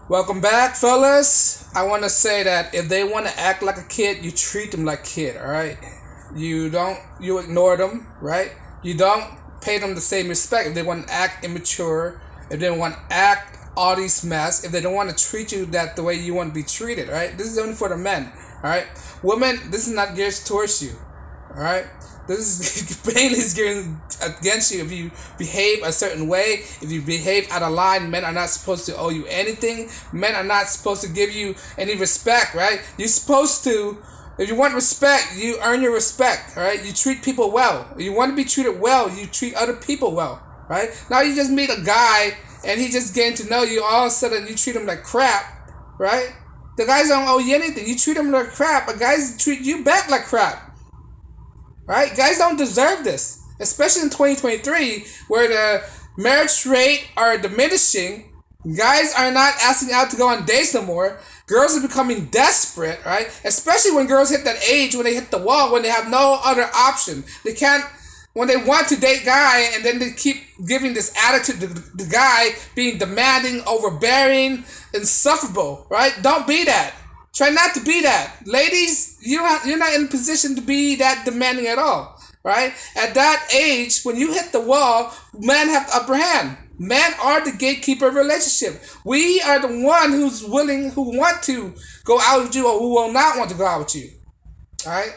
Welcome back, fellas. I want to say that if they want to act like a kid, you treat them like a kid, all right? You ignore them, right? You don't pay them the same respect if they want to act immature, if they want to act all these mess, if they don't want to treat you that the way you want to be treated, all right? This is only for the men, all right? Women, this is not geared towards you, all right? This is mainly geared against you if you behave a certain way. If you behave out of line, men are not supposed to owe you anything. Men are not supposed to give you any respect, right? You're supposed to, if you want respect, you earn your respect, all right? You treat people well. You want to be treated well, you treat other people well, right? Now you just meet a guy and he just getting to know you. All of a sudden you treat him like crap, right? The guys don't owe you anything. You treat them like crap, but guys treat you back like crap. Right? Guys don't deserve this. Especially in 2023, where the marriage rate are diminishing. Guys are not asking out to go on dates no more. Girls are becoming desperate, right? Especially when girls hit that age when they hit the wall, when they have no other option. They can't, when they want to date guy and then they keep giving this attitude to the guy, being demanding, overbearing, insufferable, right? Don't be that. Try not to be that. Ladies, you're not in a position to be that demanding at all, right? At that age, when you hit the wall, men have the upper hand. Men are the gatekeeper of relationship. We are the one who's willing, who want to go out with you or who will not want to go out with you, all right?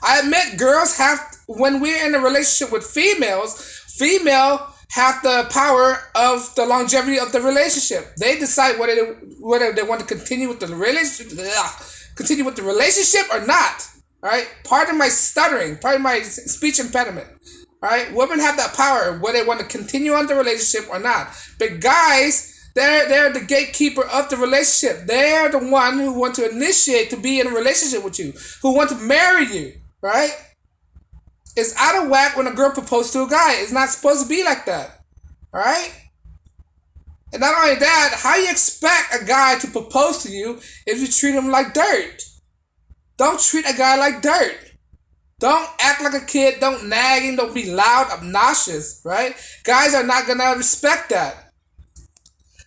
I admit girls have, when we're in a relationship with female have the power of the longevity of the relationship. They decide whether they want to continue with the relationship or not. All right. Pardon my stuttering. Pardon my speech impediment. All right. Women have that power whether they want to continue on the relationship or not. But guys, they're the gatekeeper of the relationship. They're the one who want to initiate to be in a relationship with you, who want to marry you. Right. It's out of whack when a girl proposes to a guy. It's not supposed to be like that. Alright? And not only that, how you expect a guy to propose to you if you treat him like dirt? Don't treat a guy like dirt. Don't act like a kid. Don't nag him. Don't be loud, obnoxious. Right? Guys are not going to respect that.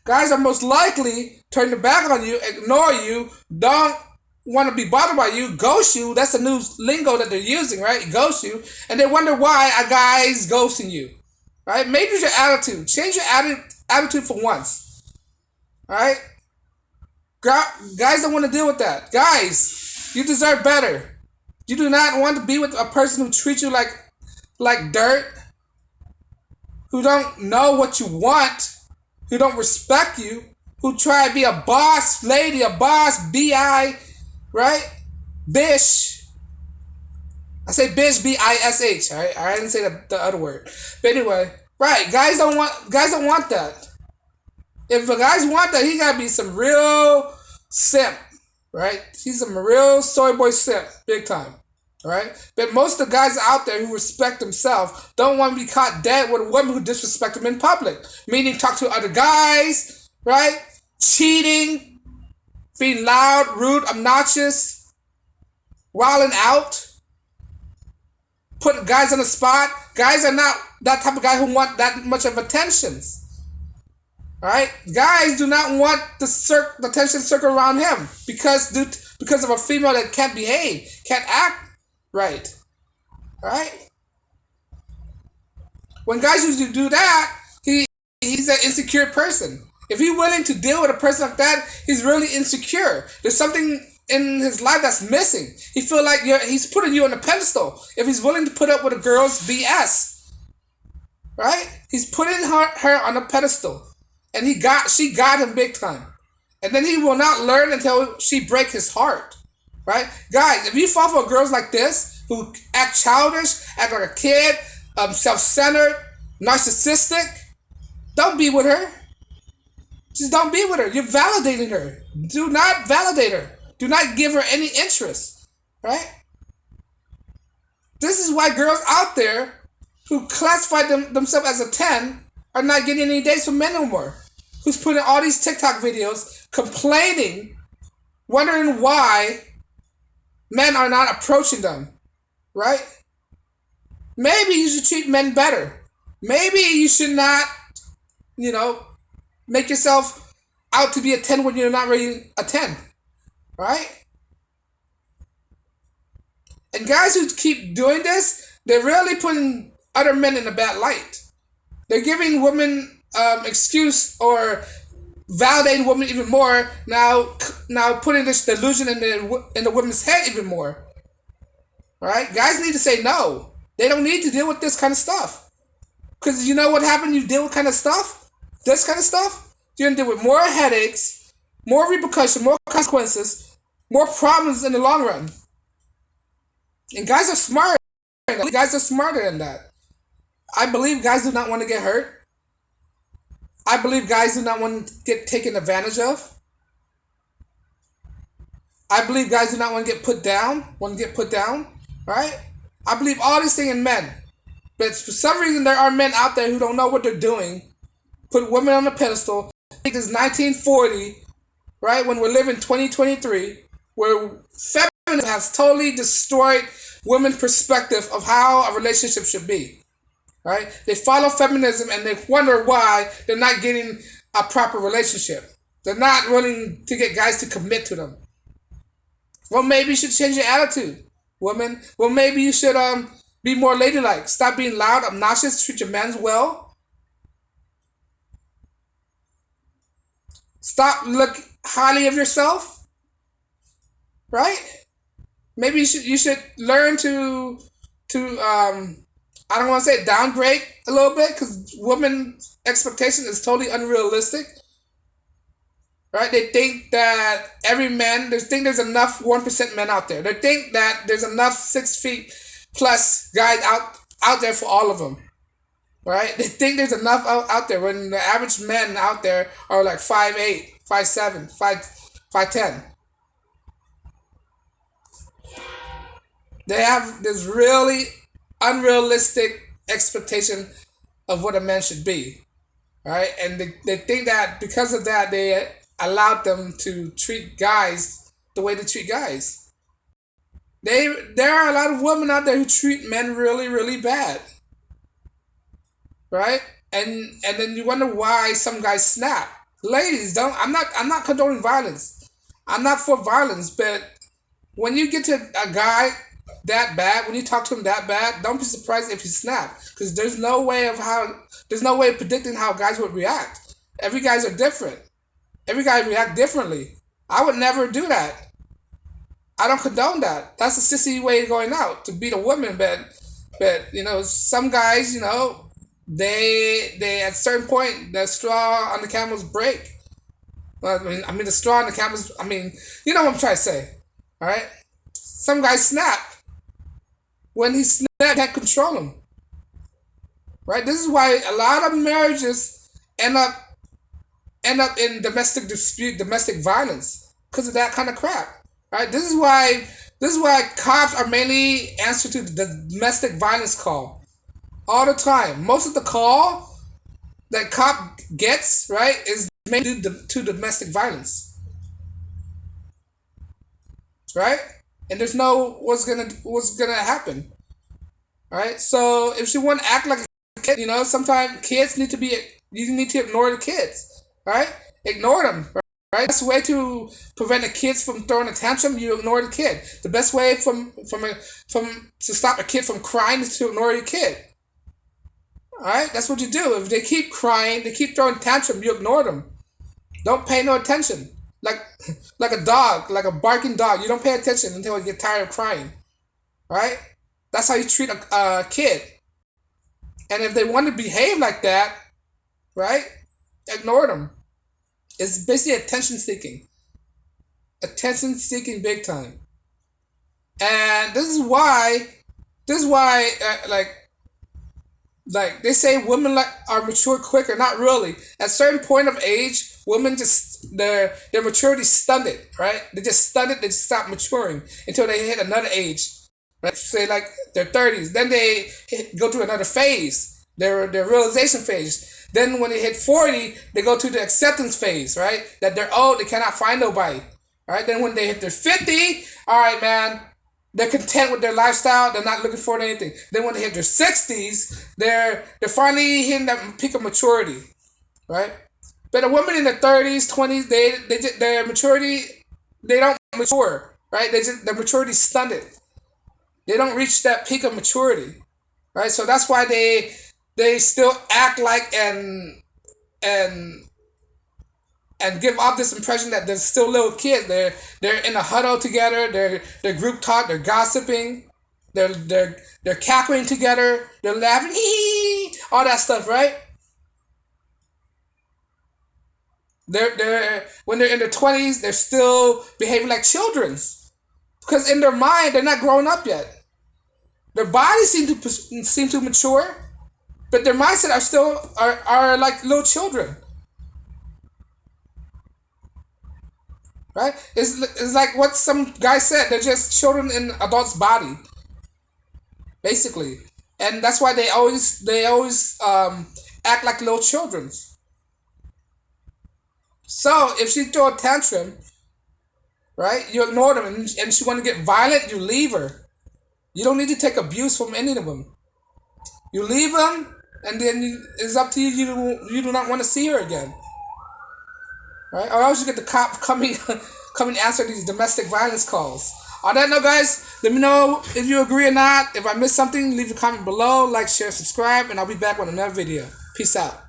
Guys are most likely turn their back on you, ignore you, don't want to be bothered by you, ghost you. That's the new lingo that they're using, right? Ghost you. And they wonder why a guy's ghosting you. Right? Maybe it's your attitude. Change your attitude for once. Alright? Guys don't want to deal with that. Guys, you deserve better. You do not want to be with a person who treats you like dirt, who don't know what you want, who don't respect you, who try to be a boss lady, a boss bi, right? Bish. I say bish, bish. All right, I didn't say the other word. But anyway, right? Guys don't want that. If the guys want that, he gotta be some real simp, right? He's some real soy boy simp, big time. All right. But most of the guys out there who respect themselves don't want to be caught dead with a woman who disrespect them in public. Meaning, talk to other guys, right? Cheating, being loud, rude, obnoxious, wilding out, put guys on the spot. Guys are not that type of guy who want that much of attention. Alright? Guys do not want the attention circle around him because of a female that can't behave, can't act right. Alright? When guys usually do that, he's an insecure person. If he's willing to deal with a person like that, he's really insecure. There's something in his life that's missing. He feel like he's putting you on a pedestal. If he's willing to put up with a girl's BS, right? He's putting her on a pedestal, and she got him big time. And then he will not learn until she break his heart, right? Guys, if you fall for girls like this who act childish, act like a kid, self-centered, narcissistic, don't be with her. Just don't be with her. You're validating her. Do not validate her. Do not give her any interest. Right? This is why girls out there who classify themselves as a 10 are not getting any dates from men no more. Who's putting all these TikTok videos complaining, wondering why men are not approaching them. Right? Maybe you should treat men better. Maybe you should not, make yourself out to be a 10 when you're not really a 10, right? And guys who keep doing this, they're really putting other men in a bad light. They're giving women excuse or validating women even more. Now putting this delusion in the women's head even more. Right? Guys need to say no. They don't need to deal with this kind of stuff. Because you know what happened? You deal with kind of stuff, this kind of stuff. You're gonna deal with more headaches, more repercussions, more consequences, more problems in the long run. And guys are smart. Guys are smarter than that. I believe guys do not want to get hurt. I believe guys do not want to get taken advantage of. I believe guys do not want to get put down. Right? I believe all these things in men. But for some reason, there are men out there who don't know what they're doing. Put women on a pedestal. I think it's 1940, right? When we're living 2023, where feminism has totally destroyed women's perspective of how a relationship should be. Right? They follow feminism and they wonder why they're not getting a proper relationship. They're not willing to get guys to commit to them. Well, maybe you should change your attitude, women. Well, maybe you should be more ladylike. Stop being loud, obnoxious, treat your men well. Stop look highly of yourself. Right? Maybe you should learn to I don't want to say downgrade a little bit because women's expectation is totally unrealistic. Right? They think that they think there's enough 1% men out there. They think that there's enough 6 feet plus guys out there for all of them. Right? They think there's enough out there when the average men out there are like 5'8", 5'7", 5'10". They have this really unrealistic expectation of what a man should be, right? And they think that because of that, they allowed them to treat guys the way they treat guys. There are a lot of women out there who treat men really, really bad, right? And then you wonder why some guys snap. Ladies, don't. I'm not condoning violence. I'm not for violence, but when you get to a guy that bad, when you talk to him that bad, don't be surprised if he snaps, because there's no way of predicting how guys would react. Every guys are different. Every guy react differently. I would never do that. I don't condone that. That's a sissy way of going out to beat a woman, but some guys, they at a certain point the straw on the camel's break. The straw on the camel's. You know what I'm trying to say, all right? Some guys snap. When he snaps, you can't control him. Right? This is why a lot of marriages end up in domestic dispute, domestic violence, because of that kind of crap. Right? This is why cops are mainly answer to the domestic violence call all the time. Most of the call that cop gets, right, is mainly to domestic violence. Right? And there's no what's gonna happen, right? So if you want to act like a kid, sometimes kids need to ignore the kids, right? Ignore them, right? That's the way to prevent the kids from throwing a tantrum. You ignore the kid. The best way to stop a kid from crying is to ignore the kid. All right, that's what you do. If they keep crying, they keep throwing tantrum, you ignore them. Don't pay no attention. Like a dog, like a barking dog. You don't pay attention until you get tired of crying. Right? That's how you treat a kid. And if they want to behave like that, right? Ignore them. It's basically attention seeking. Attention seeking big time. And this is why like they say women are mature quicker. Not really. At a certain point of age, women their maturity stunted, right? They just stunted, they just stop maturing until they hit another age. Right? Say like their 30s. Then they go to another phase, their realization phase. Then when they hit 40, they go to the acceptance phase, right? That they're old, they cannot find nobody. Right? Then when they hit their 50, all right, man, they're content with their lifestyle. They're not looking for anything. Then when they hit their 60s, they're finally hitting that peak of maturity, right? But a woman in their 30s, 20s, their maturity, they don't mature, right? Their maturity stunted. They don't reach that peak of maturity, right? So that's why they still act like and and give off this impression that they're still little kids. They're in a huddle together. They're group talk. They're gossiping. They're cackling together. They're laughing, hee, all that stuff, right? They're when they're in their 20s, they're still behaving like children because in their mind they're not grown up yet. Their bodies seem to mature, but their mindset are like little children, right? It's like what some guy said. They're just children in adults' body, basically, and that's why they always act like little children. So if she throw a tantrum, right, you ignore them, and she want to get violent, you leave her. You don't need to take abuse from any of them. You leave them, and then it's up to you. You do not want to see her again, right? Or else you get the cop coming coming to answer these domestic violence calls. On that note, guys, let me know if you agree or not. If I missed something, leave a comment below. Like, share, subscribe, and I'll be back with another video. Peace out.